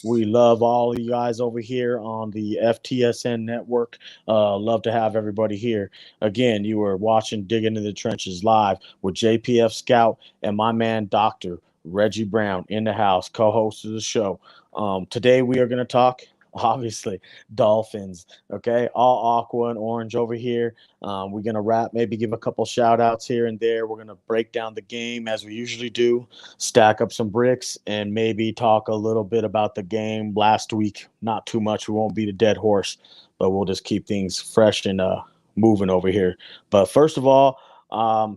We love all of you guys over here on the FTSN network. Love to have everybody here. Again, you are watching Dig into the Trenches live with JPF Scout and my man, Dr. Reggie Brown, in the house, co host of the show. Today, we are going to talk, obviously, Dolphins. Okay, all aqua and orange over here. We're going to wrap, maybe give a couple shout outs here and there. We're going to break down the game as we usually do, stack up some bricks, and maybe talk a little bit about the game last week. Not too much. We won't beat a dead horse, but we'll just keep things fresh and moving over here. But first of all,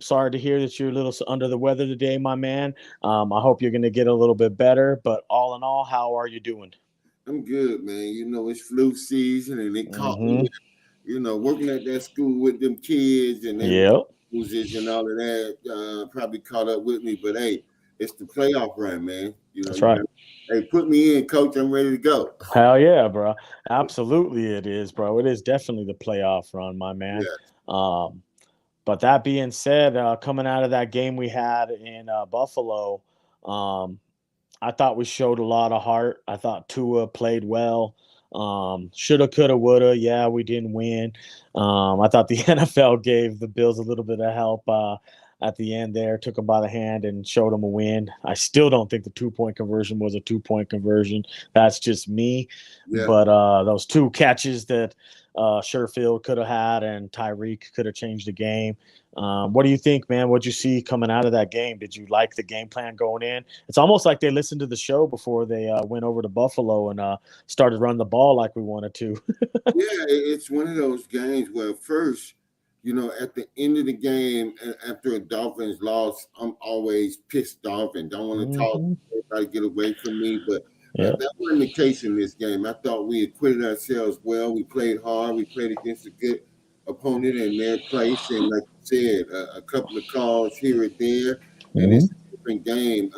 sorry to hear that you're a little under the weather today, my man. I hope you're going to get a little bit better. But all in all, how are you doing? I'm good, man. It's flu season and it caught Mm-hmm. me, working at that school with them kids and they was Yep. and all of that, probably caught up with me. But hey, it's the playoff run, man. That's You right. got hey, put me in, coach. I'm ready to go. Hell yeah, bro. Absolutely, it is, bro. It is definitely the playoff run, my man. Yeah. Um, But that being said, coming out of that game we had in Buffalo, um, I thought we showed a lot of heart. I thought Tua played well. Shoulda, coulda, woulda. Yeah, we didn't win. I thought the NFL gave the Bills a little bit of help at the end there, took them by the hand and showed them a win. I still don't think the 2 point conversion was a 2 point conversion. That's just me. Yeah. But those two catches that Sherfield could have had and Tyreek could have changed the game. What do you think, man? What'd you see coming out of that game? Did you like the game plan going in? It's almost like they listened to the show before they went over to Buffalo and started running the ball like we wanted to. Yeah, it's one of those games where first, at the end of the game, after a Dolphins loss, I'm always pissed off and don't want to talk. Hmm. Everybody get away from me. But Yep. that wasn't the case in this game. I thought we acquitted ourselves well. We played hard. We played against a good opponent in their place. And like you said, a couple of calls here and there, and Hmm. it's a different game.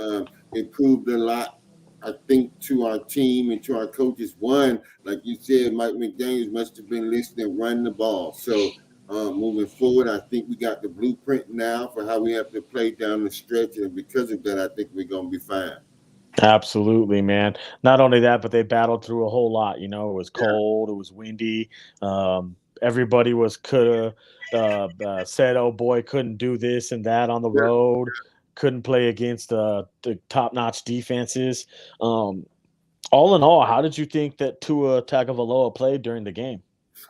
It proved a lot, I think, to our team and to our coaches. One, like you said, Mike McDaniels must have been listening, running the ball. So moving forward, I think we got the blueprint now for how we have to play down the stretch. And because of that, I think we're going to be fine. Absolutely, man. Not only that, but they battled through a whole lot. It was Yeah, cold, it was windy. Everybody was coulda said, "Oh boy, couldn't do this and that on the yeah. road. Couldn't play against the top-notch defenses." Um, all in all, how did you think that Tua Tagovailoa played during the game?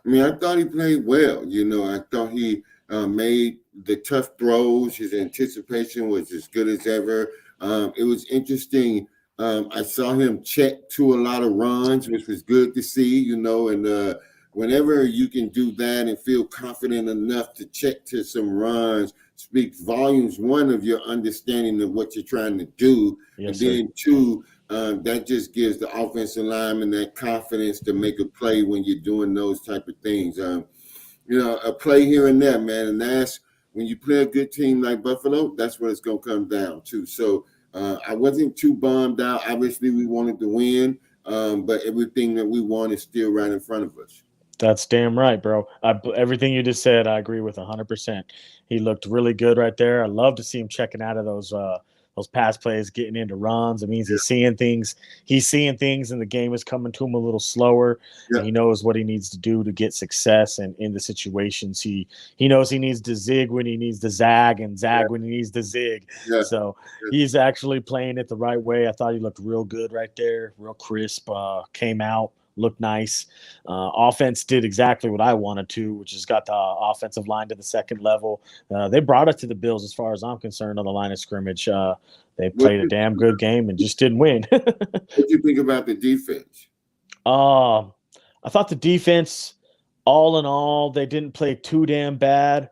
I mean, I thought he played well. I thought he made the tough throws. His anticipation was as good as ever. It was interesting. I saw him check to a lot of runs, which was good to see, and whenever you can do that and feel confident enough to check to some runs, speaks volumes, one, of your understanding of what you're trying to do, and Yes, sir. then two, that just gives the offensive lineman that confidence to make a play when you're doing those type of things. A play here and there, man, and that's when you play a good team like Buffalo. That's what it's gonna come down to. So I wasn't too bummed out. Obviously, we wanted to win, but everything that we want is still right in front of us. That's damn right, bro. Everything you just said, I agree with 100%. He looked really good right there. I love to see him checking out of those pass plays, getting into runs. It means Yeah, he's seeing things. He's seeing things, and the game is coming to him a little slower. And yeah, he knows what he needs to do to get success. And in the situations, he knows he needs to zig when he needs to zag, and yeah, zag when he needs to zig. yeah. So he's actually playing it the right way. I thought he looked real good right there, real crisp. Came out, looked nice. Offense did exactly what I wanted to, which is got the offensive line to the second level. They brought it to the Bills, as far as I'm concerned, on the line of scrimmage. They What played a you damn good game and just didn't win. what you think about the defense? uh, I thought the defense, all in all, they didn't play too damn bad.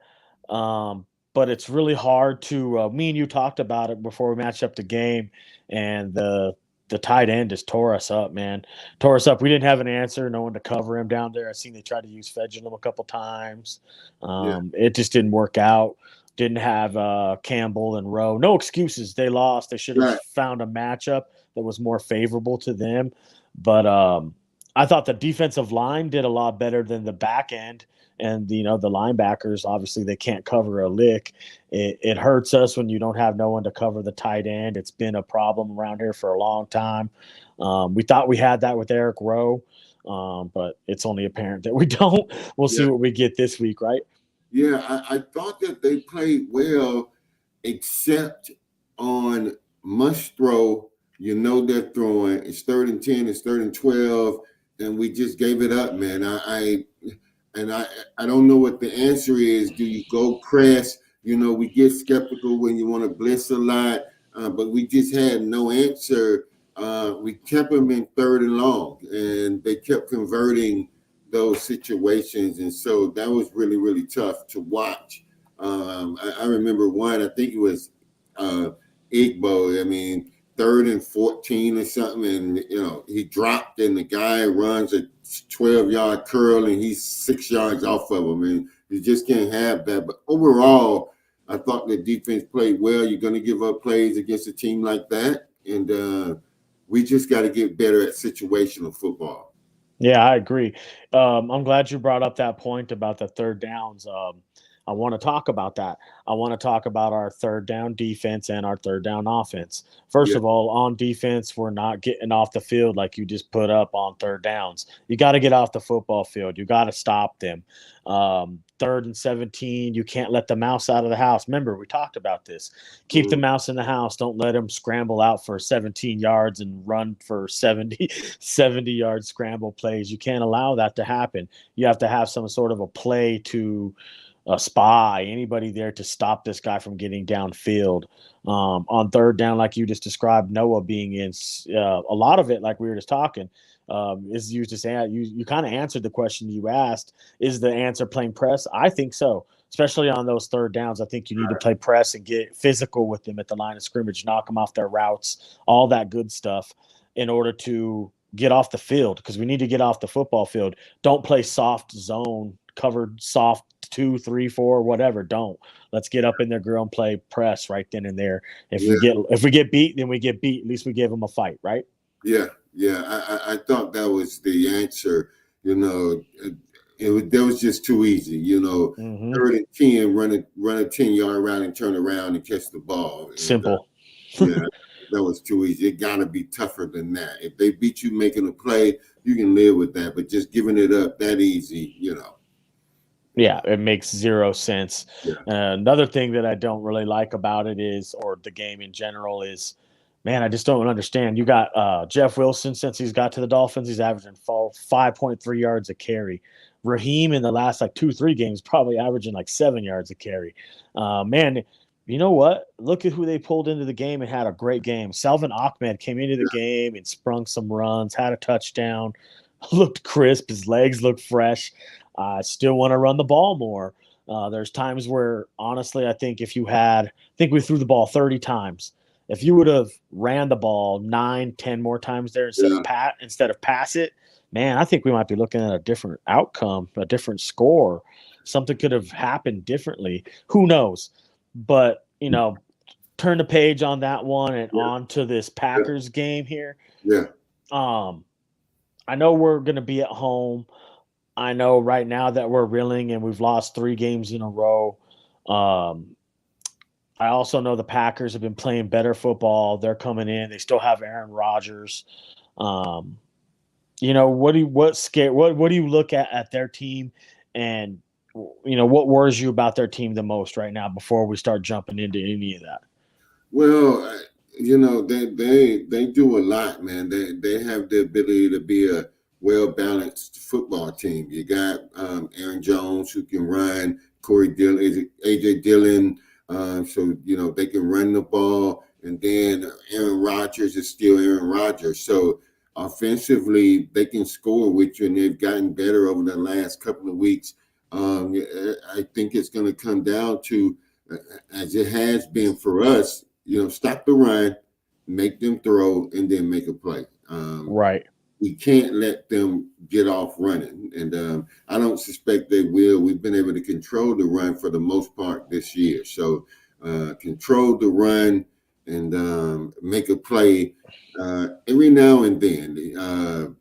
But it's really hard to. Me and you talked about it before we matched up the game, and the tight end just tore us up, man. Tore us up. We didn't have an answer, no one to cover him down there. I seen they tried to use Fedulum a couple times. Yeah, It just didn't work out. Didn't have Campbell and Rowe. No excuses. They lost. They should have right. found a matchup that was more favorable to them. But I thought the defensive line did a lot better than the back end. And, the linebackers, obviously, they can't cover a lick. It hurts us when you don't have no one to cover the tight end. It's been a problem around here for a long time. We thought we had that with Eric Rowe, but it's only apparent that we don't. We'll see Yeah, what we get this week, right? yeah. I thought that they played well, except on must throw. You know they're throwing. It's 3rd and 10. It's 3rd and 12, and we just gave it up, man. And I don't know what the answer is. Do you go press? We get skeptical when you want to blitz a lot, but we just had no answer. We kept them in 3rd and long, and they kept converting those situations, and so that was really really tough to watch. I remember one. I think it was Igbo. I mean, 3rd and 14 or something, and he dropped, and the guy runs a 12-yard curl, and he's 6 yards off of him, and you just can't have that. But overall, I thought the defense played well. You're going to give up plays against a team like that, and we just got to get better at situational football. Yeah, I agree. I'm glad you brought up that point about the third downs. I want to talk about that. I want to talk about our third down defense and our third down offense. First Yeah, of all, on defense, we're not getting off the field like you just put up on third downs. You got to get off the football field. You got to stop them. 3rd and 17, you can't let the mouse out of the house. Remember, we talked about this. Keep the mhm, mouse in the house. Don't let them scramble out for 17 yards and run for 70 yard scramble plays. You can't allow that to happen. You have to have some sort of a play to a spy, anybody there to stop this guy from getting downfield. On third down, like you just described, Noah being in, a lot of it, like we were just talking, is used to say you kind of answered the question you asked. Is the answer playing press? I think so, especially on those third downs. I think you need to play press and get physical with them at the line of scrimmage, knock them off their routes, all that good stuff in order to get off the field, because we need to get off the football field. Don't play soft zone, covered soft 2, 3, 4, whatever. Don't. Let's get up in their grill and play press right then and there. If we yeah, get beat, then we get beat. At least we give them a fight, right? yeah, yeah. I thought that was the answer. That was just too easy. Mm-hmm. 3rd and 10, run a 10-yard route and turn around and catch the ball. And Simple. yeah, that was too easy. It gotta be tougher than that. If they beat you making a play, you can live with that. But just giving it up that easy. Yeah, it makes zero sense. Yeah, Another thing that I don't really like about it is, or the game in general, is, man, I just don't understand. You got Jeff Wilson, since he's got to the Dolphins, he's averaging 5.3 yards a carry. Raheem in the last like 2, 3 games probably averaging like 7 yards a carry. Man, you know what? Look at who they pulled into the game and had a great game. Salvin Ahmed came into the yeah, game and sprung some runs, had a touchdown, looked crisp, his legs looked fresh. I still want to run the ball more. There's times where, honestly, I think I think we threw the ball 30 times. If you would have ran the ball 9, 10 more times there yeah, instead of pass it, man, I think we might be looking at a different outcome, a different score. Something could have happened differently. Who knows? But turn the page on that one and yeah, on to this yeah, Packers game here. yeah. Um, I know we're going to be at home. I know right now that we're reeling and we've lost 3 games in a row. Um, I also know the Packers have been playing better football. They're coming in. They still have Aaron Rodgers. Um, what do you look at their team, and what worries you about their team the most right now before we start jumping into any of that? Well, they do a lot, man. They have the ability to be a well balanced football team. You got Aaron Jones who can run, Corey Dillon, AJ Dillon, so they can run the ball, and then Aaron Rodgers is still Aaron Rodgers. So offensively, they can score with you, and they've gotten better over the last couple of weeks. I think it's going to come down to, as it has been for us, stop the run, make them throw, and then make a play. Right. We can't let them get off running, and I don't suspect they will. We've been able to control the run for the most part this year. So control the run and make a play every now and then.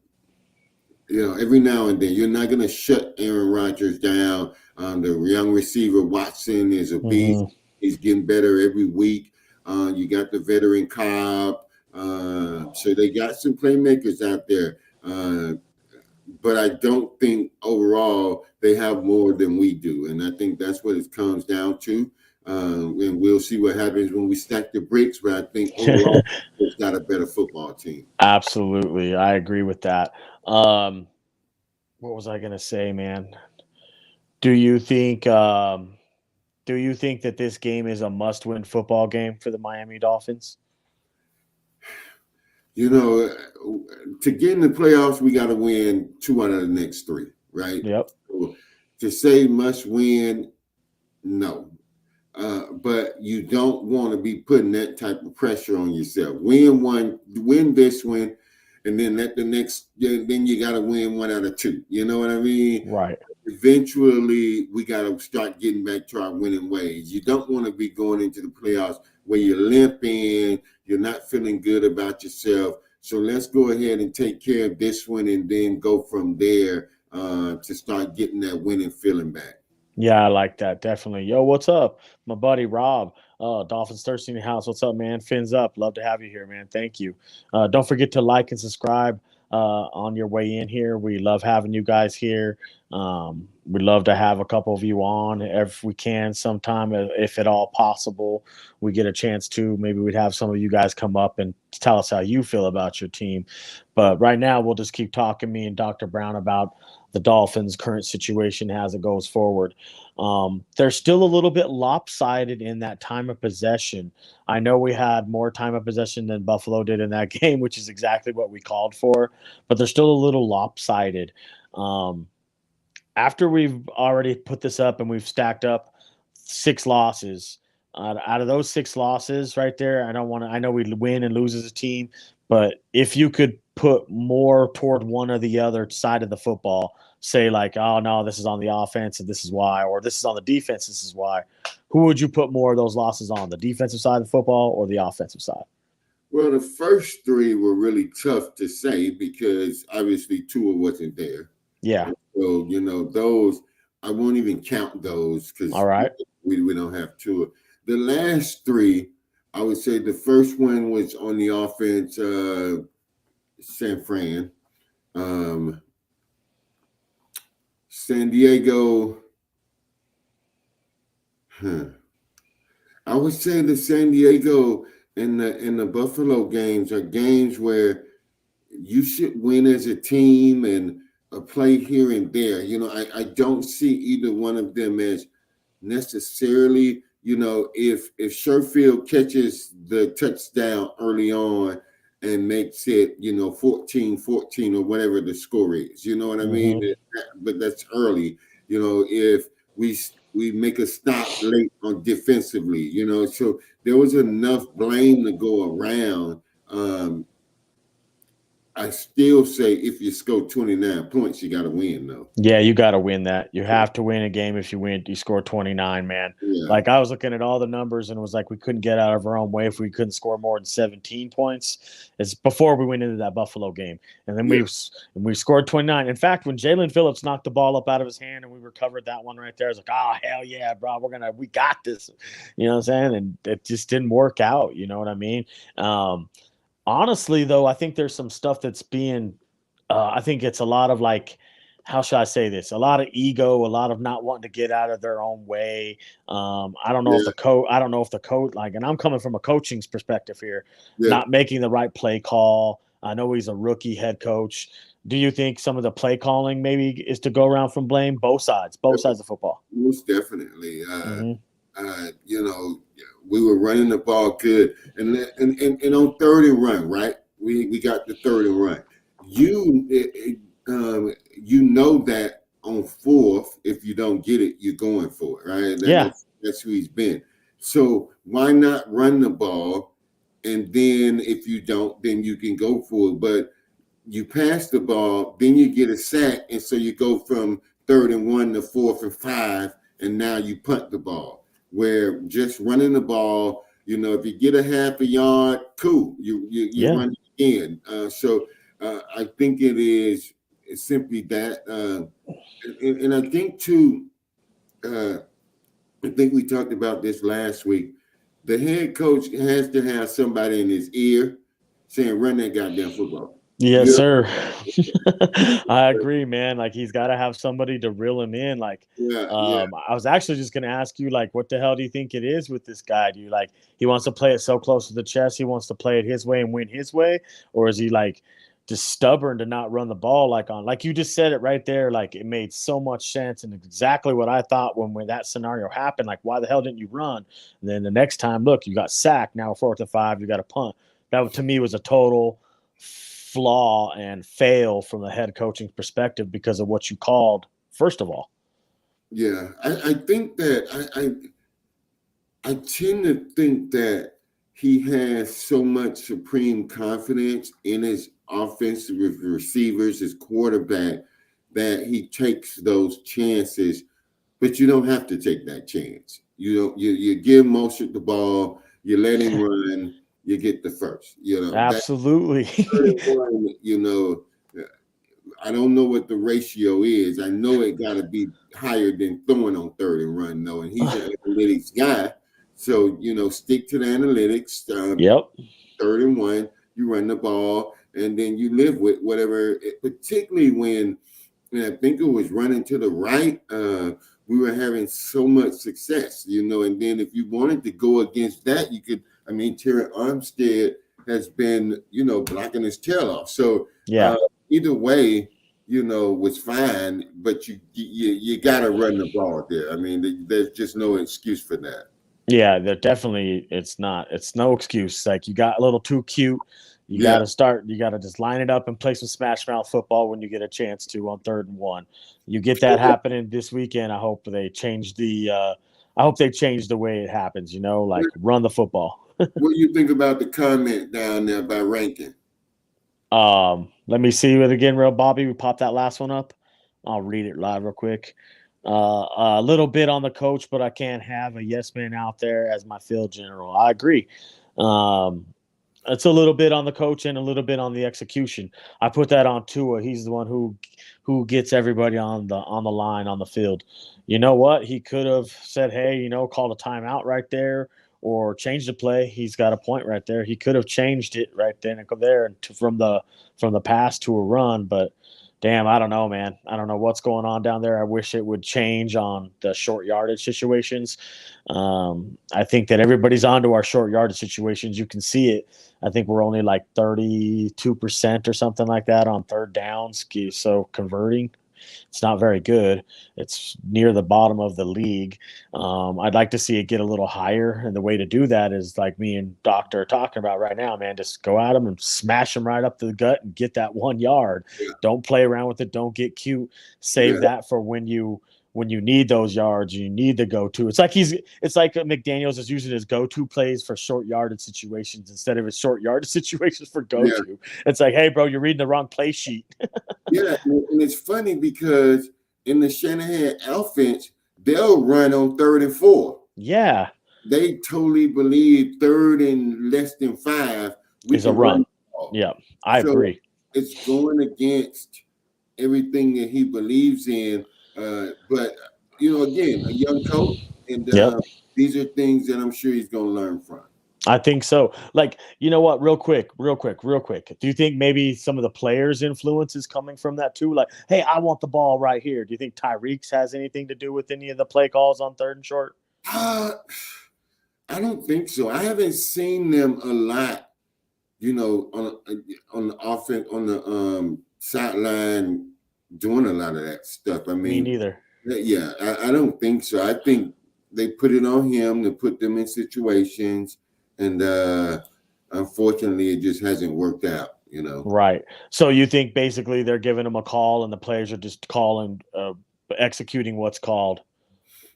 Every now and then, you're not going to shut Aaron Rodgers down. The young receiver Watson is a beast. Hmm. He's getting better every week. You got the veteran Cobb. So they got some playmakers out there. But I don't think overall they have more than we do. And I think that's what it comes down to. And we'll see what happens when we stack the bricks. But I think overall, it's got a better football team. Absolutely, I agree with that. Um, what was I gonna say, man? Do you think? Do you think that this game is a must-win football game for the Miami Dolphins? You know, to get in the playoffs, we got to win 2 out of the next 3, right? Yep. So to say must win, no. But you don't want to be putting that type of pressure on yourself. Win this one, and then let the next. Then you got to win 1 out of 2. You know what I mean? Right. Eventually we got to start getting back to our winning ways. You don't want to be going into the playoffs where you're limping, you're not feeling good about yourself. So let's go ahead and take care of this one and then go from there to start getting that winning feeling back. Yeah, I like that. Definitely. Yo, what's up? My buddy Rob, Dolphins Thirsty in the house. What's up, man? Fins up. Love to have you here, man. Thank you. Don't forget to like and subscribe on your way in here. We love having you guys here. We love to have a couple of you on if we can sometime, if at all possible. We get a chance to. Maybe we'd have some of you guys come up and tell us how you feel about your team. But right now, we'll just keep talking, me and Dr. Brown, about the Dolphins' current situation as it goes forward. They're still a little bit lopsided in that time of possession. I know we had more time of possession than Buffalo did in that game, which is exactly what we called for, but they're still a little lopsided. Um, After we've already put this up and we've stacked up 6 losses, out of those 6 losses right there, I don't want to. I know we win and lose as a team, but if you could put more toward one or the other side of the football, say like, oh no, this is on the offense and this is why, or this is on the defense, this is why. Who would you put more of those losses on, the defensive side of the football or the offensive side? Well, the first 3 were really tough to say because obviously Tua wasn't there. Yeah. So, those, I won't even count those All because right. we don't have Tua. The last 3, I would say the first one was on the offense, San Fran. Um, San Diego, I would say the San Diego and the Buffalo games are games where you should win as a team and play here and there. I don't see either one of them as necessarily, if Sherfield catches the touchdown early on and makes it, 14-14 or whatever the score is, you know what I mean? Mm-hmm. But that's early. If we make a stop late on defensively, so there was enough blame to go around. I still say if you score 29 points, you got to win, though. Yeah, you got to win that. You have to win a game if you win. You score 29, man. Yeah, Like I was looking at all the numbers and it was like we couldn't get out of our own way if we couldn't score more than 17 points. It's before we went into that Buffalo game, and then yeah, we scored 29. In fact, when Jalen Phillips knocked the ball up out of his hand and we recovered that one right there, I was like, oh hell yeah, bro, we got this. You know what I'm saying? And it just didn't work out. You know what I mean? Um, Honestly, though, I think there's some stuff that's being. I think it's a lot of like, how should I say this? A lot of ego, a lot of not wanting to get out of their own way. I don't know if yeah, the coach. I don't know if the coach. Like, and I'm coming from a coaching's perspective here, yeah. not making the right play call. I know he's a rookie head coach. Do you think some of the play calling maybe is to go around from blame? Both sides of football. Most definitely. Mm-hmm. You know, we were running the ball good, and on 3rd and run, right? We got the 3rd and run. You know that on 4th, if you don't get it, you're going for it, right? Yeah. That's who he's been. So why not run the ball, and then if you don't, then you can go for it. But you pass the ball, then you get a sack, and so you go from 3rd and 1 to 4th and 5, and now you punt the ball. Where just running the ball, if you get a half a yard, cool, you Yeah. run it in. So I think it is it's simply that. And I think too. I think we talked about this last week. The head coach has to have somebody in his ear saying, "Run that goddamn football." Yes, Yeah, sir. I agree, man. Like he's got to have somebody to reel him in. Like, yeah, yeah. I was actually just gonna ask you, like, what the hell do you think it is with this guy? Do you like he wants to play it so close to the chest, he wants to play it his way and win his way, or is he like just stubborn to not run the ball like you just said it right there? Like it made so much sense and exactly what I thought when that scenario happened. Like, why the hell didn't you run? And then the next time, look, you got sacked. Now 4th and 5, you got a punt. That to me was a total flaw and fail from the head coaching perspective because of what you called first of all. Yeah, I think that I tend to think that he has so much supreme confidence in his offensive receivers, his quarterback, that he takes those chances. But you don't have to take that chance. You don't. You give Mostert the ball, you let him run, you get the first. That Absolutely. third and one. I don't know what the ratio is. I know it got to be higher than throwing on third and run, though. And he's an analytics guy. So, stick to the analytics. Yep. Third and one, you run the ball, and then you live with whatever, particularly when I think it was running to the right. We were having so much success, and then if you wanted to go against that, you could. I mean, Terry Armstead has been, blocking his tail off. So Yeah. either way, was fine, but you got to run the ball there. I mean, there's just no excuse for that. Yeah, they're definitely it's no excuse. Like you got a little too cute. You Yeah, gotta start, you gotta just line it up and play some smash mouth football when you get a chance to on 3rd and 1. You get that happening this weekend. I hope they change the way it happens, like run the football. what do you think about the comment down there by Rankin? Let me see it again, real Bobby. We pop that last one up. I'll read it live real quick. A little bit on the coach, but I can't have a yes man out there as my field general. I agree. Um, it's a little bit on the coach and a little bit on the execution. I put that on Tua. He's the one who gets everybody on the line on the field. You know what? He could have said, "Hey, called a timeout right there." Or changed the play. He's got a point right there. He could have changed it right then and there from the pass to a run, but damn, I don't know, man. I don't know what's going on down there. I wish it would change on the short yardage situations. I think that everybody's onto our short yardage situations. You can see it. I think we're only like 32% or something like that on third downs. So converting, it's not very good. It's near the bottom of the league. I'd like to see it get a little higher, and the way to do that is like me and Doctor are talking about right now, man. Just go at them and smash them right up the gut and get that 1 yard. Yeah, Don't play around with it. Don't get cute. Save yeah, that for when you need those yards. You need the go-to. It's like McDaniels is using his go-to plays for short yardage situations instead of his short yardage situations for yeah, go-to. It's like, hey, bro, you're reading the wrong play sheet. yeah. And it's funny because in the Shanahan offense, they'll run on 3rd and 4. Yeah, They totally believe 3rd and less than 5, we is a can run run. the ball. Yeah, I So agree. it's going against everything that he believes in. But again, a young coach, and Yep. these are things that I'm sure he's going to learn from. I think so. Like, you know what? Real quick. Do you think maybe some of the players' influence is coming from that too? Like, hey, I want the ball right here. Do you think Tyreek's has anything to do with any of the play calls on 3rd and short? Uh, I don't think so. I haven't seen them a lot, on the offense, on the sideline, doing a lot of that stuff. I Me mean, neither. yeah, I don't think so. I think they put it on him to put them in situations, and unfortunately, it just hasn't worked out. Right. So you think basically they're giving them a call and the players are just calling, executing what's called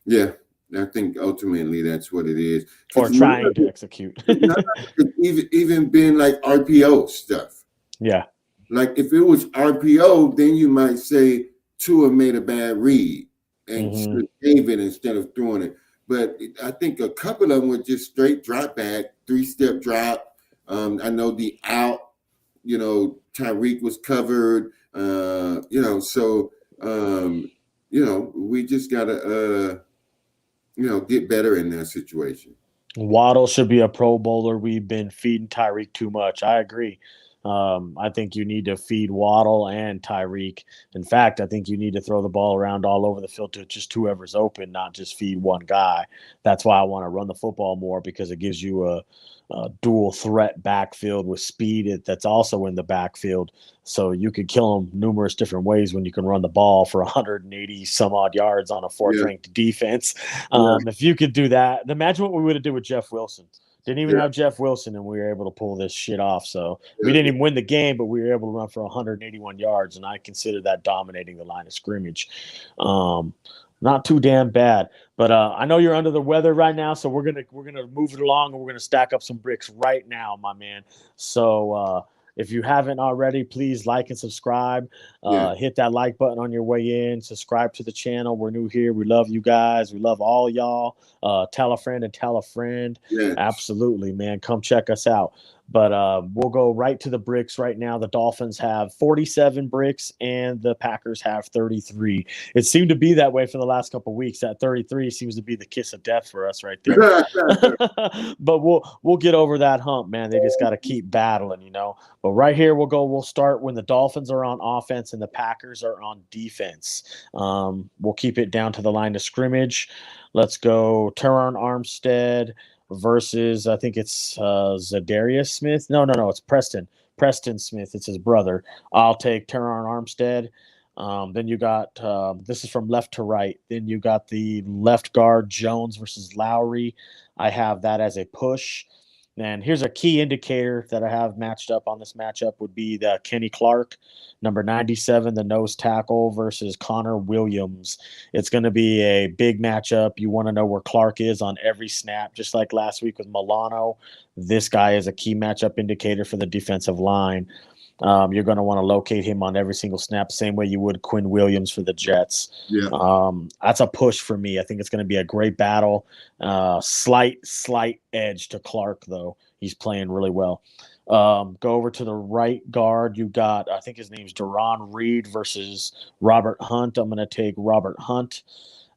Yeah, I think ultimately that's what it is. or Because trying to execute. it's even been like RPO stuff. Yeah. Like if it was RPO, then you might say Tua made a bad read and should Hmm. have gave it instead of throwing it. But I think a couple of them were just straight drop back, 3-step drop. I know the out, Tyreek was covered. So we just gotta get better in that situation. Waddle should be a Pro Bowler. We've been feeding Tyreek too much. I agree. I think you need to feed Waddle and Tyreek. In fact, I think you need to throw the ball around all over the field to just whoever's open, not just feed one guy. That's why I want to run the football more, because it gives you a dual threat backfield with speed that's also in the backfield. So you could kill them numerous different ways when you can run the ball for 180 some odd yards on a fourth Yeah, ranked defense. yeah, If you could do that, imagine what we would have did with Jeff Wilson. Didn't even yeah, have Jeff Wilson, and we were able to pull this shit off. So we yeah, didn't even win the game, but we were able to run for 181 yards, and I consider that dominating the line of scrimmage. Um, not too damn bad. But I know you're under the weather right now, so we're gonna move it along, and we're gonna stack up some bricks right now, my man. So if you haven't already, please like and subscribe. yeah, Hit that like button on your way in. Subscribe to the channel. We're new here. We love you guys. We love all y'all. Tell a friend and tell a friend. yeah, Absolutely, man. Come check us out. But we'll go right to the bricks right now. The Dolphins have 47 bricks and the Packers have 33. It seemed to be that way for the last couple of weeks. That 33 seems to be the kiss of death for us right there. But we'll get over that hump, man. They just got to keep battling. But right here we'll start when the Dolphins are on offense and the Packers are on defense. We'll keep it down to the line of scrimmage. Let's go Teron Armstead versus, I think it's Zadarius Smith. No, it's Preston Smith. It's his brother. I'll take Teron Armstead. Then you got this is from left to right. Then you got the left guard Jones versus Lowry. I have that as a push. And here's a key indicator that I have matched up on this matchup would be the Kenny Clark, number 97, the nose tackle versus Connor Williams. It's going to be a big matchup. You want to know where Clark is on every snap, just like last week with Milano. This guy is a key matchup indicator for the defensive line. You're going to want to locate him on every single snap, same way you would Quinn Williams for the Jets. yeah, That's a push for me. I think it's going to be a great battle. Slight edge to Clark, though. He's playing really well. Go over to the right guard. You got, I think his name's Deron Reed versus Robert Hunt. I'm going to take Robert Hunt.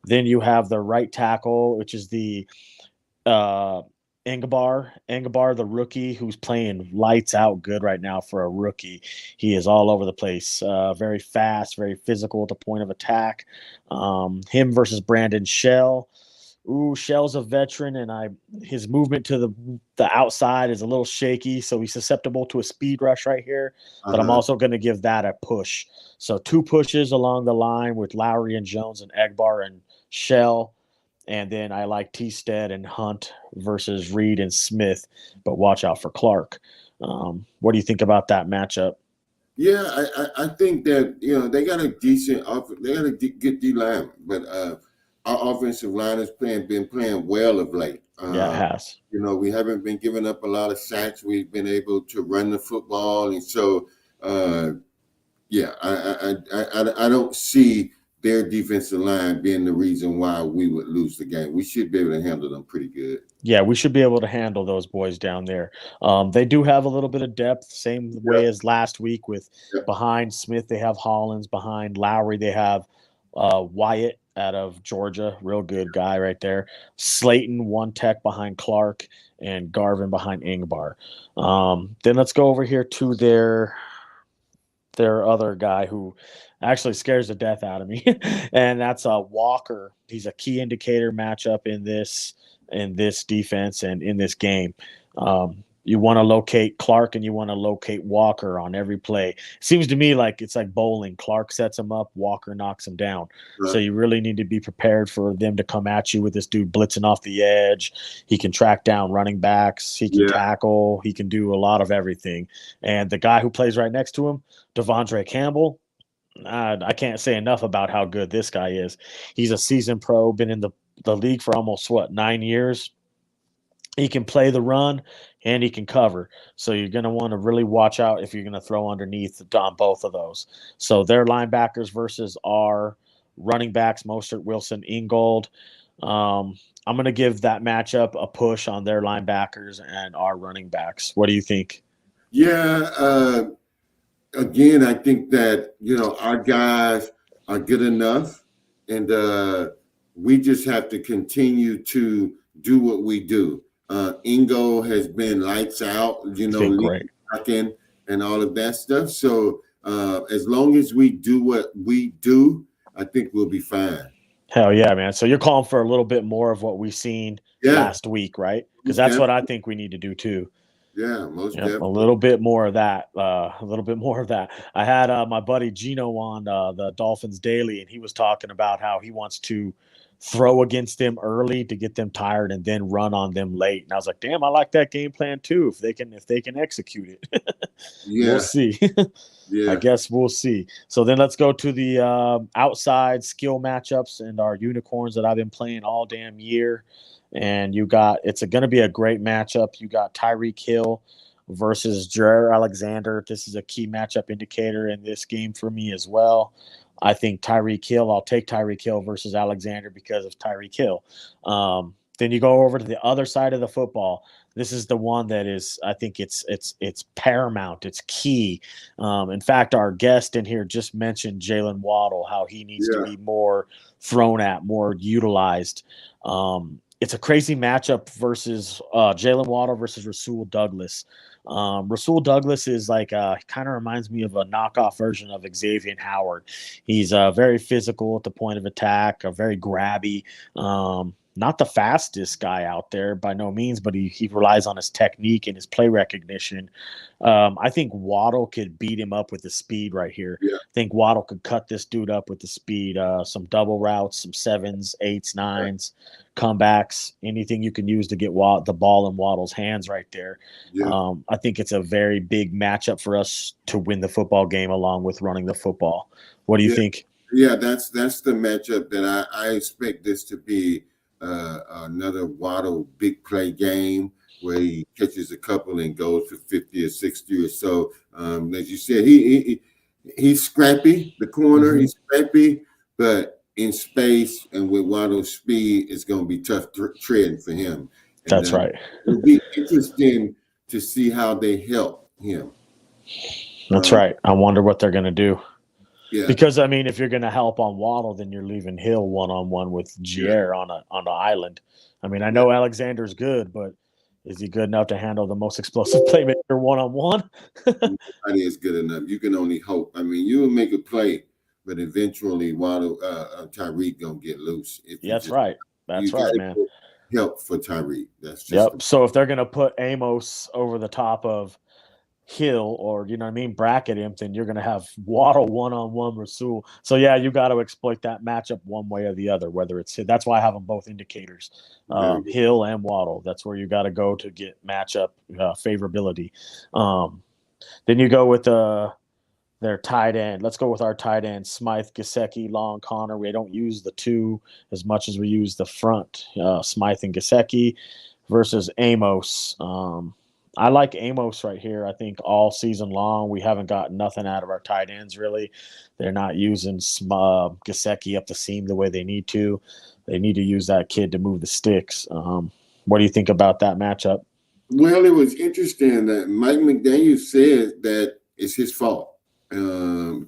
Then you have the right tackle, which is the Engabar, the rookie, who's playing lights out good right now for a rookie. He is all over the place, very fast, very physical at the point of attack. Him versus Brandon Shell. Ooh, Shell's a veteran, and his movement to the outside is a little shaky, so he's susceptible to a speed rush right here. But I'm uh-huh. also going to give that a push. So 2 pushes along the line with Lowry and Jones and Egbar and Shell. And then I like T-Stead and Hunt versus Reed and Smith, but watch out for Clark. What do you think about that matchup? Yeah, I think that they got a decent they got a good D line, but our offensive line has been playing well of late. Yeah, it has. We haven't been giving up a lot of sacks. We've been able to run the football, and so yeah, I don't see their defensive line being the reason why we would lose the game. We should be able to handle them pretty good. Yeah, we should be able to handle those boys down there. They do have a little bit of depth, same way Yep, as last week with yep, behind Smith, they have Hollins. Behind Lowry, they have Wyatt out of Georgia, real good guy right there. Slayton, one tech behind Clark, and Garvin behind Ingbar. Then let's go over here to their other guy who actually scares the death out of me, and that's Walker. He's a key indicator matchup in this defense and in this game. You want to locate Clark and you want to locate Walker on every play. Seems to me like it's like bowling. Clark sets him up, Walker knocks him down. So right, you really need to be prepared for them to come at you with this dude blitzing off the edge. He can track down running backs. He can yeah, tackle. He can do a lot of everything. And the guy who plays right next to him, Devondre Campbell, I can't say enough about how good this guy is. He's a seasoned pro, been in the league for almost 9 years. He can play the run and he can cover. So you're going to want to really watch out if you're going to throw underneath on both of those. So their linebackers versus our running backs, Mostert, Wilson, Ingold. I'm going to give that matchup a push on their linebackers and our running backs. What do you think? yeah. again, I think that our guys are good enough, and we just have to continue to do what we do. Ingo has been lights out, It's been great. leading blocking and all of that stuff. So as long as we do what we do, I think we'll be fine. Hell yeah, man. So you're calling for a little bit more of what we've seen Yeah, last week, right? Because most that's what I definitely. think we need to do too. Yeah, most Yep, a definitely. little bit more of that. A little bit more of that. I had my buddy Gino on the Dolphins Daily, and he was talking about how he wants to throw against them early to get them tired and then run on them late. And I was like, damn, I like that game plan too. If they can execute it, we'll Yeah, see. I yeah, guess we'll see. So then let's go to the outside skill matchups and our unicorns that I've been playing all damn year. And it's going to be a great matchup. You got Tyreek Hill versus Jair Alexander. This is a key matchup indicator in this game for me as well. I think Tyreek Hill, I'll take Tyreek Hill versus Alexander because of Tyreek Hill. Then you go over to the other side of the football. This is the one that is, I think it's paramount. It's key. In fact, our guest in here just mentioned Jalen Waddle, how he needs to yeah, be more thrown at, more utilized. It's a crazy matchup versus Jalen Waddle versus Rasul Douglas. Rasul Douglas is like kind of reminds me of a knockoff version of Xavier Howard. He's very physical at the point of attack, very grabby. Not the fastest guy out there by no means, but he relies on his technique and his play recognition. I think Waddle could beat him up with the speed right here. yeah, I think Waddle could cut this dude up with the speed. Some double routes, some sevens, eights, nines, comebacks, anything you can use to get the ball in Waddle's hands right there. yeah. I think it's a very big matchup for us to win the football game along with running the football. What do you Yeah, think? yeah, that's the matchup that I expect this to be another Waddle big play game where he catches a couple and goes for 50 or 60 or so. As you said, he's scrappy, the corner, Mm-hmm. he's scrappy, but in space and with Waddle's speed, it's going to be tough treading for him. And That's right. it'll be interesting to see how they help him. That's Um, right. I wonder what they're going to do. yeah, Because I mean, if you're going to help on Waddle, then you're leaving Hill one on one with yeah, Gier on the island. I mean, I yeah. know Alexander's good, but is he good enough to handle the most explosive playmaker one on one? Nobody is good enough. You can only hope. I mean, you will make a play, but eventually, Waddle, Tyreek gonna get loose. If That's right. you That's got right, to man. get help for Tyreek. That's just Yep. So if they're going to put Amos over the top of Hill or you know what I mean, bracket him, then you're going to have Waddle one on one Rasul. So yeah, you got to exploit that matchup one way or the other. Whether it's that's why I have them both indicators, very good. Hill and Waddle. That's where you got to go to get matchup favorability. Um, then you go with their tight end. Let's go with our tight end: Smythe, Gasecki, Long, Connor. We don't use the two as much as we use the front. Smythe and Gasecki versus Amos. I like Amos right here. I think all season long we haven't got nothing out of our tight ends really. They're not using Gasecki up the seam the way they need to. They need to use that kid to move the sticks. What do you think about that matchup? Well, it was interesting that Mike McDaniel said that it's his fault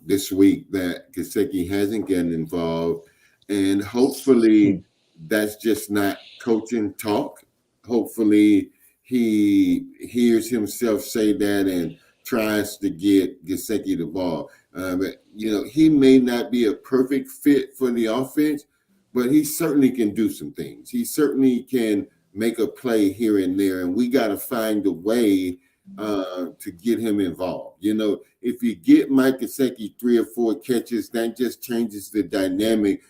this week that Kaseki hasn't gotten involved, and Hmm. hopefully that's just not coaching talk. Hopefully he hears himself say that and tries to get Gasecki the ball. But he may not be a perfect fit for the offense, but he certainly can do some things. He certainly can make a play here and there, and we got to find a way to get him involved. If you get Mike Gesicki 3 or 4 catches, that just changes the dynamic.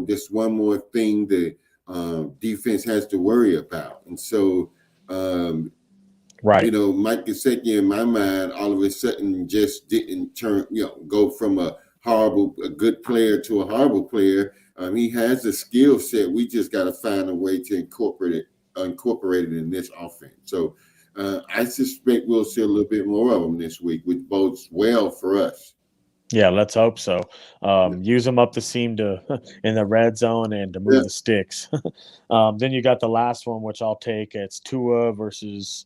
Just one more thing the defense has to worry about, and so Right. Mike Gesicki in my mind all of a sudden just didn't go from a good player to a horrible player. He has a skill set. We just got to find a way to incorporate it in this offense. So I suspect we'll see a little bit more of them this week, which bodes well for us. Yeah, let's hope so. Use them up the seam to in the red zone and to Yeah, move the sticks. Then you got the last one, which I'll take. It's Tua versus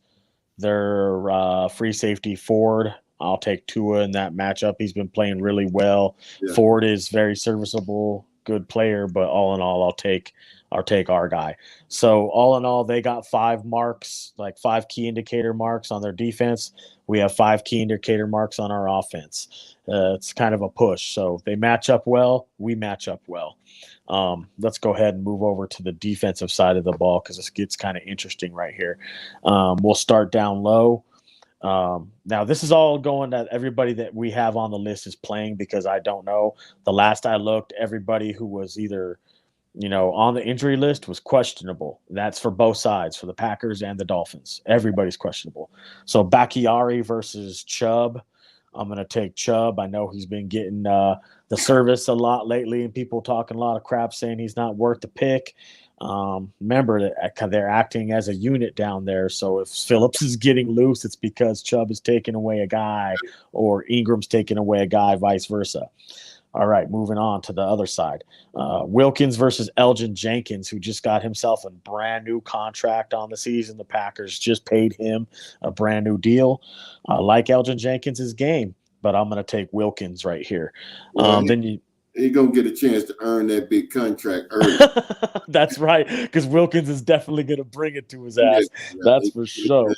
their free safety Ford. I'll take Tua in that matchup. He's been playing really well. Yeah. Ford is very serviceable, good player, but all in all, I'll take our guy. So all in all, they got 5 marks, like 5 key indicator marks on their defense. We have 5 key indicator marks on our offense. It's kind of a push. So they match up well. We match up well. Let's go ahead and move over to the defensive side of the ball because this gets kind of interesting right here. We'll start down low. Now, this is all going that everybody that we have on the list is playing because I don't know. The last I looked, everybody who was either on the injury list was questionable. That's for both sides, for the Packers and the Dolphins. Everybody's questionable. So Bakhtiari versus Chubb. I'm going to take Chubb. I know he's been getting the service a lot lately, and people talking a lot of crap saying he's not worth the pick. Remember that they're acting as a unit down there. So if Phillips is getting loose, it's because Chubb is taking away a guy or Ingram's taking away a guy, vice versa. All right, moving on to the other side. Wilkins versus Elgin Jenkins, who just got himself a brand new contract on the season. The Packers just paid him a brand new deal. I like Elgin Jenkins' game, but I'm going to take Wilkins right here. Then he's going to get a chance to earn that big contract early. That's right, because Wilkins is definitely going to bring it to his ass. Yeah, that's for sure.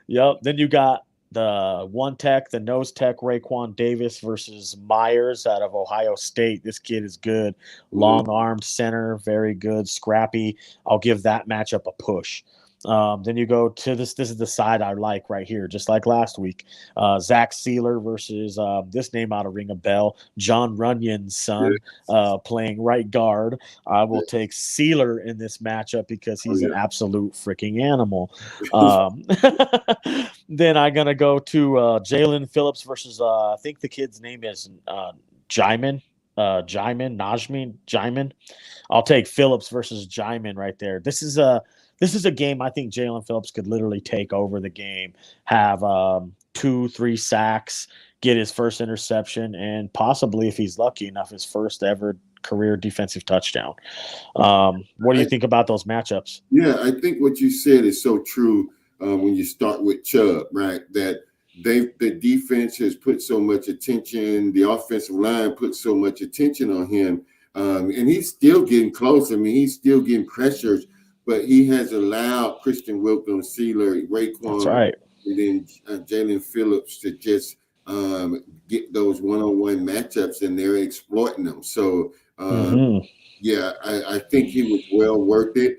Yep. Then you got the nose tech, Raekwon Davis versus Myers out of Ohio State. This kid is good. Long-armed center, very good, scrappy. I'll give that matchup a push. Then you go to this. This is the side I like right here, just like last week. Zach Sealer versus this name ought to ring a bell. John Runyon's son, playing right guard. I will take Sealer in this matchup because he's an absolute freaking animal. Then I'm gonna go to Jalen Phillips versus I think the kid's name is Najmin. I'll take Phillips versus Jaimin right there. This is a game I think Jalen Phillips could literally take over the game, have 2-3 sacks, get his first interception, and possibly, if he's lucky enough, his first ever career defensive touchdown. What do you think about those matchups? Yeah, I think what you said is so true when you start with Chubb, right? That the defense has put so much attention, the offensive line put so much attention on him, and he's still getting close. I mean, he's still getting pressures, but he has allowed Christian Wilkins, Sealer, Raekwon, and then Jalen Phillips to just get those one-on-one matchups, and they're exploiting them. So, yeah, I think he was well worth it.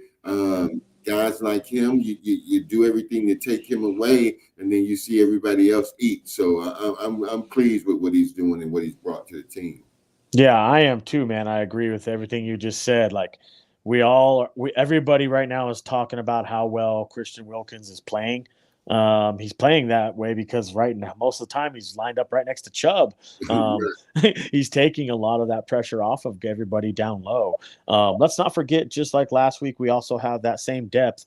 Guys like him, you do everything to take him away, and then you see everybody else eat. So I'm pleased with what he's doing and what he's brought to the team. Yeah, I am too, man. I agree with everything you just said. Like everybody right now is talking about how well Christian Wilkins is playing. He's playing that way because right now, most of the time, he's lined up right next to Chubb. He's taking a lot of that pressure off of everybody down low. Let's not forget, just like last week, we also have that same depth,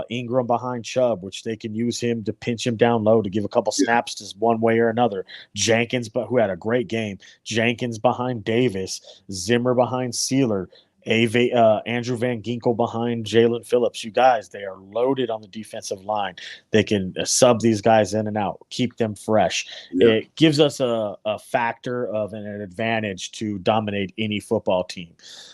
Ingram behind Chubb, which they can use him to pinch him down low to give a couple snaps just one way or another. Jenkins, but who had a great game. Jenkins behind Davis, Zimmer behind Sealer. Andrew Van Ginkel behind Jalen Phillips. You guys, they are loaded on the defensive line. They can sub these guys in and out, keep them fresh. Yeah. It gives us a factor of an advantage to dominate any football team.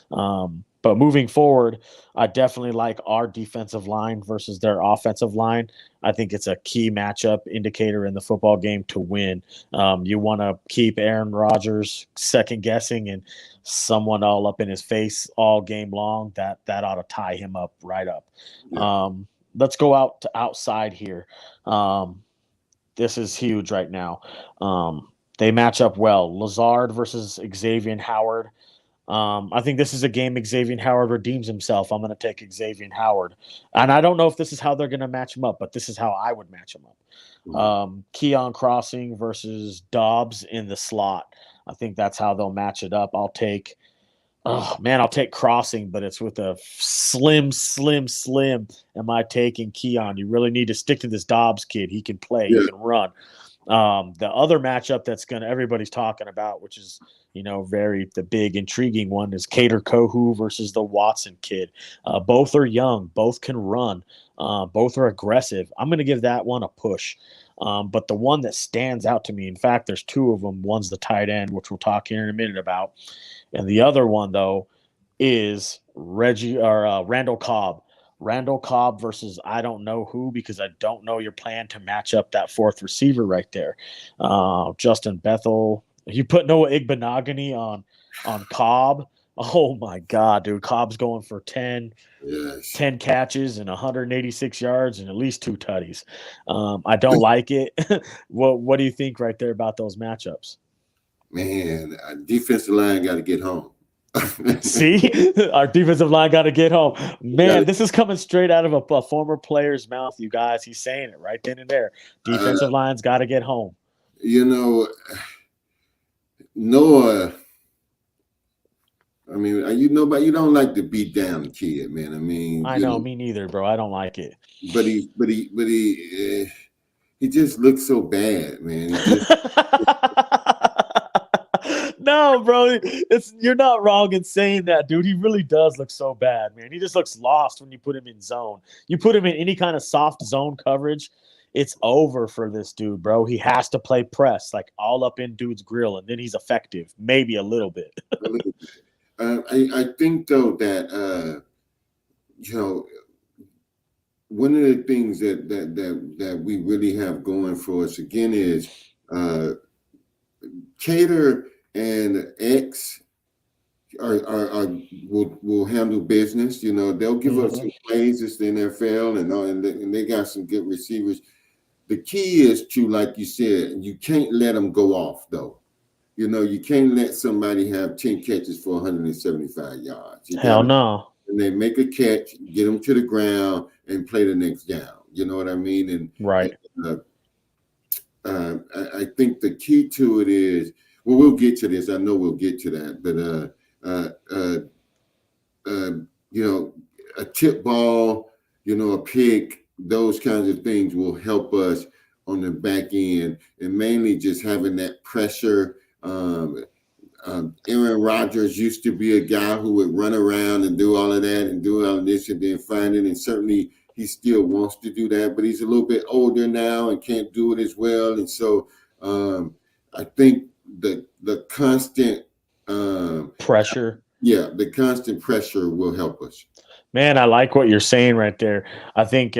But moving forward, I definitely like our defensive line versus their offensive line. I think it's a key matchup indicator in the football game to win. You want to keep Aaron Rodgers second guessing and someone all up in his face all game long. That ought to tie him up right up. Yeah. Let's go outside here. This is huge right now. They match up well. Lazard versus Xavier Howard. I think this is a game Xavier Howard redeems himself. I'm going to take Xavier Howard. And I don't know if this is how they're going to match him up, but this is how I would match him up. Keon Crossing versus Dobbs in the slot. I think that's how they'll match it up. I'll take Crossing, but it's with a slim. Am I taking Keon? You really need to stick to this Dobbs kid. He can play. He can run. The other matchup that's everybody's talking about, which is the big intriguing one, is Cater Kohu versus the Watson kid. Both are young, both can run, both are aggressive. I'm going to give that one a push. But the one that stands out to me, in fact, there's two of them. One's the tight end, which we'll talk here in a minute about, and the other one though is Randall Cobb. Randall Cobb versus I don't know who, because I don't know your plan to match up that fourth receiver right there. Justin Bethel. You put Noah Igbenogany on Cobb. Oh my God, dude. Cobb's going for 10 Yes. 10 catches and 186 yards and at least 2 tutties. I don't like it. What do you think right there about those matchups? Man, defensive line got to get home. See, our defensive line got to get home. Man, Gotta, this is coming straight out of a former player's mouth, you guys. He's saying it right then and there. Defensive line's got to get home. Noah. I mean, but you don't like to beat down the kid, man. I mean, I know, me neither, bro. I don't like it. But he just looks so bad, man. No, bro, you're not wrong in saying that, dude. He really does look so bad, man. He just looks lost when you put him in zone. You put him in any kind of soft zone coverage, it's over for this dude, bro. He has to play press, like all up in dude's grill, and then he's effective, maybe a little bit. I think though that one of the things that we really have going for us again is Cater and X will handle business. They'll give us some plays. It's the NFL, and they got some good receivers. The key is to, like you said, you can't let them go off though. You can't let somebody have 10 catches for 175 yards. Hell no. And they make a catch, get them to the ground, and play the next down. You know what I mean? And right. I think the key to it is, well, we'll get to this. I know we'll get to that, but a tip ball, a pick, those kinds of things will help us on the back end, and mainly just having that pressure. Aaron Rodgers used to be a guy who would run around and do all of that and do all of this and then find it, and certainly he still wants to do that, but he's a little bit older now and can't do it as well. And so I think the constant pressure. Yeah, the constant pressure will help us. Man, I like what you're saying right there. I think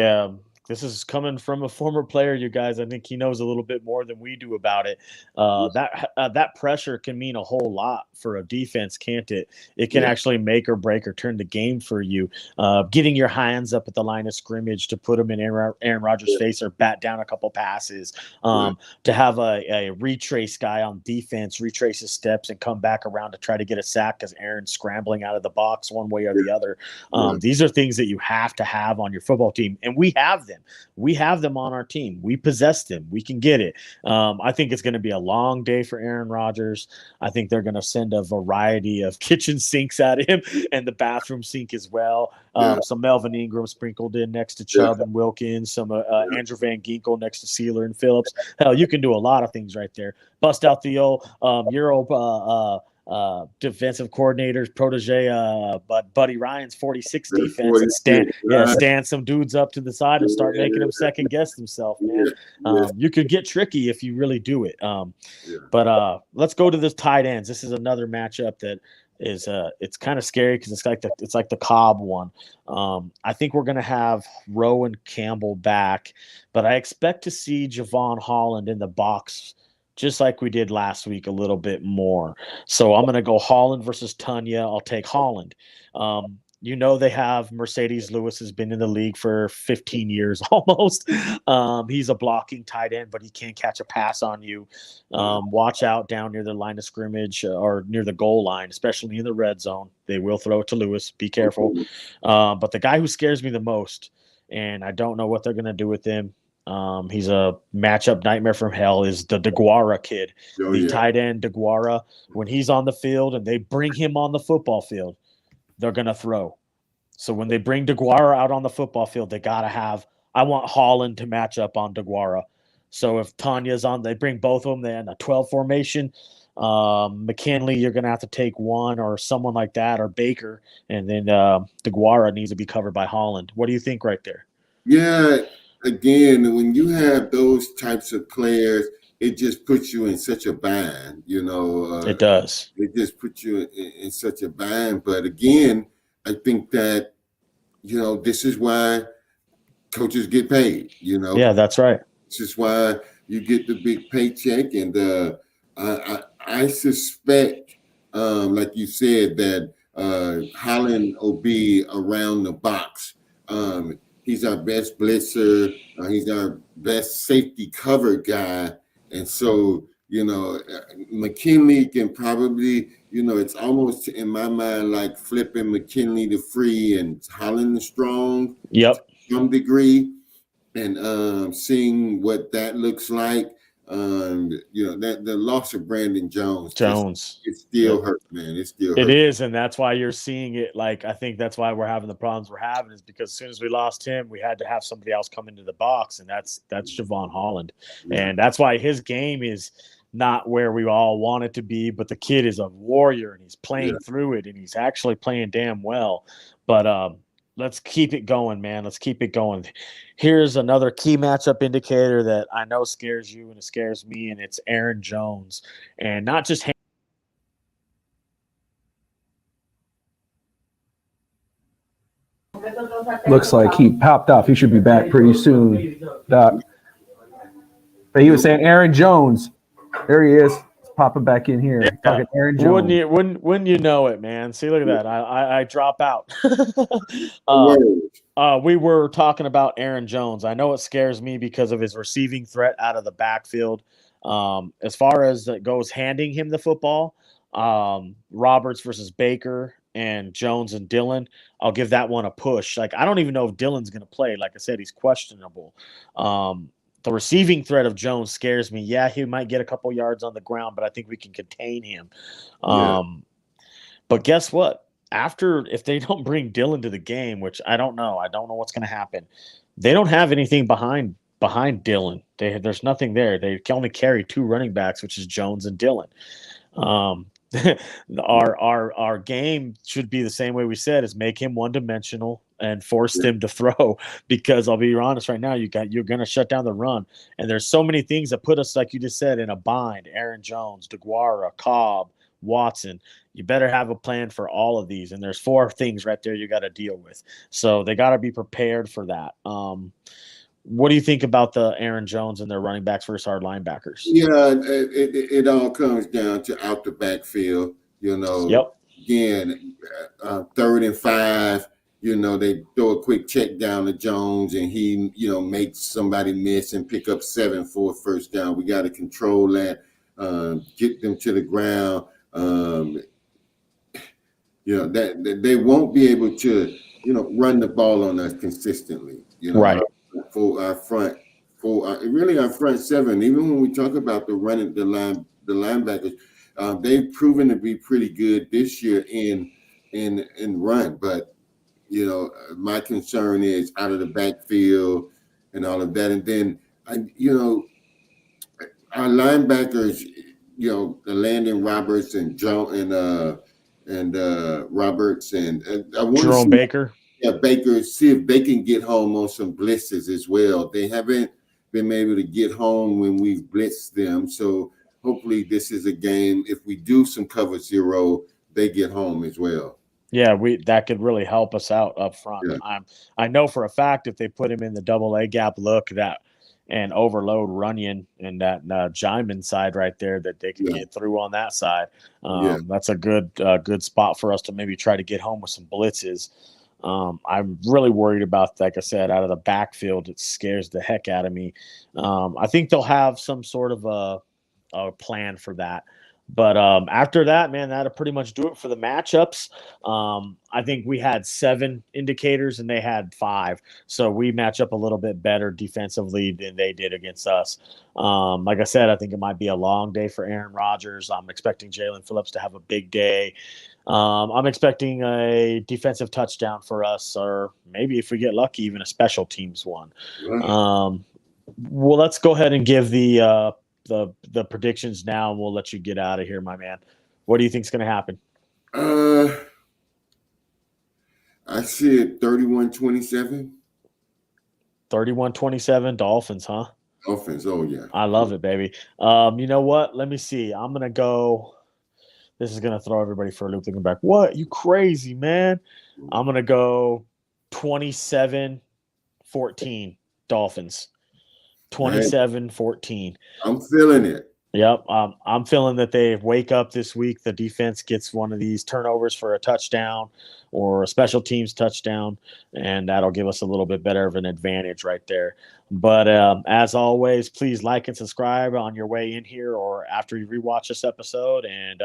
this is coming from a former player, you guys. I think he knows a little bit more than we do about it. That pressure can mean a whole lot for a defense, can't it? It can actually make or break or turn the game for you. Getting your hands up at the line of scrimmage to put them in Aaron Rodgers' face or bat down a couple passes. To have a retrace guy on defense retrace his steps and come back around to try to get a sack because Aaron's scrambling out of the box one way or the other. These are things that you have to have on your football team, and we have them. We have them on our team. We possess them. We can get it. I think it's going to be a long day for Aaron Rodgers. I think they're going to send a variety of kitchen sinks at him and the bathroom sink as well. Some Melvin Ingram sprinkled in next to Chubb and Wilkins, some Andrew Van Ginkel next to Sealer and Phillips. Hell, you can do a lot of things right there. Bust out the old Euro defensive coordinator's protege, but Buddy Ryan's 46 defense, and stand some dudes up to the side and start making them second guess themselves, man. You could get tricky if you really do it. But let's go to this tight ends. This is another matchup that is it's kind of scary because it's like the Cobb one. I think we're gonna have Rowe and Campbell back, but I expect to see Javon Holland in the box just like we did last week a little bit more. So I'm going to go Holland versus Tanya. I'll take Holland. They have Mercedes Lewis has been in the league for 15 years almost. He's a blocking tight end, but he can't catch a pass on you. Watch out down near the line of scrimmage or near the goal line, especially in the red zone. They will throw it to Lewis. Be careful. But the guy who scares me the most, and I don't know what they're going to do with him, he's a matchup nightmare from hell, is the DeGuara kid, tight end DeGuara. When he's on the field and they bring him on the football field, they're going to throw. So when they bring DeGuara out on the football field, they got to have – I want Holland to match up on DeGuara. So if Tanya's on, they bring both of them. They're in a 12 formation. McKinley, you're going to have to take one or someone like that, or Baker, and then DeGuara needs to be covered by Holland. What do you think right there? Yeah, again, when you have those types of players, it just puts you in such a bind. It does. It just puts you in such a bind. But again, I think that this is why coaches get paid. Yeah, that's right. This is why you get the big paycheck, and I suspect, like you said, that Holland will be around the box. He's our best blitzer. He's our best safety cover guy, and so McKinley can probably, it's almost in my mind like flipping McKinley to free and Holland to strong Yep. to some degree, and seeing what that looks like. That the loss of Brandon Jones, it still hurts, man. It still It hurts. is, and that's why you're seeing it. Like, I think that's why we're having the problems we're having, is because as soon as we lost him, we had to have somebody else come into the box, and that's Javon Holland, and that's why his game is not where we all want it to be. But the kid is a warrior, and he's playing through it, and he's actually playing damn well. But let's keep it going, man. Let's keep it going. Here's another key matchup indicator that I know scares you and it scares me, and it's Aaron Jones, and not just. Looks like he popped off. He should be back pretty soon, Doc. But he was saying Aaron Jones. There he is. He's popping back in here. Talking Aaron Jones. Wouldn't you know it, man? See, look at that. I drop out. We were talking about Aaron Jones. I know it scares me because of his receiving threat out of the backfield. As far as it goes, handing him the football, Roberts versus Baker and Jones and Dillon, I'll give that one a push. Like, I don't even know if Dillon's going to play. Like I said, he's questionable. The receiving threat of Jones scares me. Yeah, he might get a couple yards on the ground, but I think we can contain him. But guess what? If they don't bring Dillon to the game, which I don't know what's going to happen. They don't have anything behind Dillon. There's nothing there. They can only carry two running backs, which is Jones and Dillon. Our game should be the same way we said, is make him one-dimensional and force them to throw, because I'll be honest right now, you're going to shut down the run, and there's so many things that put us, like you just said, in a bind. Aaron Jones, DeGuara, Cobb, Watson. You better have a plan for all of these, and there's four things right there you got to deal with, so they got to be prepared for that. What do you think about the Aaron Jones and their running backs versus our linebackers? Yeah, it all comes down to out the backfield. Again, 3rd and 5. They throw a quick check down to Jones, and he, makes somebody miss and pick up 7 for a first down. We got to control that, get them to the ground. That they won't be able to, run the ball on us consistently. Right. For our front, really our front 7. Even when we talk about the linebackers, they've proven to be pretty good this year in run. But my concern is out of the backfield and all of that. And then our linebackers, Landon Roberts and Roberts and I want Jerome Baker. Yeah, Baker, see if they can get home on some blitzes as well. They haven't been able to get home when we've blitzed them. So hopefully this is a game. If we do some cover 0, they get home as well. Yeah, that could really help us out up front. Yeah. I know for a fact if they put him in the double A gap look and overload Runyon and that Jaiman side right there, that they can get through on that side. That's a good spot for us to maybe try to get home with some blitzes. I'm really worried about, like I said, out of the backfield. It scares the heck out of me. I think they'll have some sort of a plan for that. But after that, man, that'll pretty much do it for the matchups. I think we had 7 indicators and they had 5. So we match up a little bit better defensively than they did against us. Like I said, I think it might be a long day for Aaron Rodgers. I'm expecting Jalen Phillips to have a big day. I'm expecting a defensive touchdown for us, or maybe if we get lucky, even a special teams one. Well, let's go ahead and give the predictions now, and we'll let you get out of here, my man. What do you think's going to happen? I see it 31-27. 31-27 Dolphins, huh? Dolphins. Oh yeah. I love it, baby. You know what? Let me see. I'm going to go. This is going to throw everybody for a loop thinking back. What? You crazy, man. I'm going to go 27-14 Dolphins. 27-14. I'm feeling it. Yep. I'm feeling that they wake up this week. The defense gets one of these turnovers for a touchdown or a special teams touchdown, and that'll give us a little bit better of an advantage right there. But as always, please like and subscribe on your way in here or after you rewatch this episode. And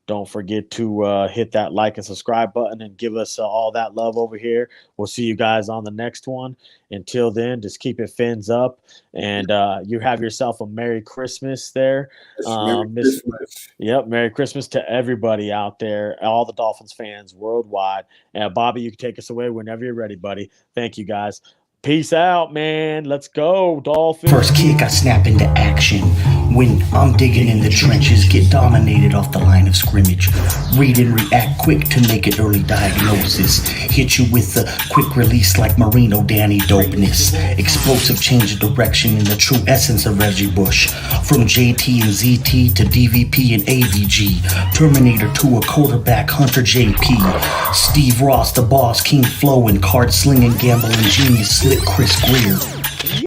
don't forget to hit that like and subscribe button and give us all that love over here. We'll see you guys on the next one. Until then, just keep it fins up, and you have yourself a Merry Christmas there. Merry Christmas. Yep, Merry Christmas to everybody out there, all the Dolphins fans worldwide. And Bobby, you can take us away whenever you're ready, buddy. Thank you, guys. Peace out, man. Let's go, Dolphins. First kick, I snap into action. When I'm digging in the trenches, get dominated off the line of scrimmage. Read and react quick to make it early diagnosis. Hit you with the quick release like Marino Danny dopeness. Explosive change of direction in the true essence of Reggie Bush. From JT and ZT to DVP and AVG. Terminator to a quarterback, Hunter JP. Steve Ross, the boss, King Flow, and card slinging, gambling genius, Slick Chris Greer.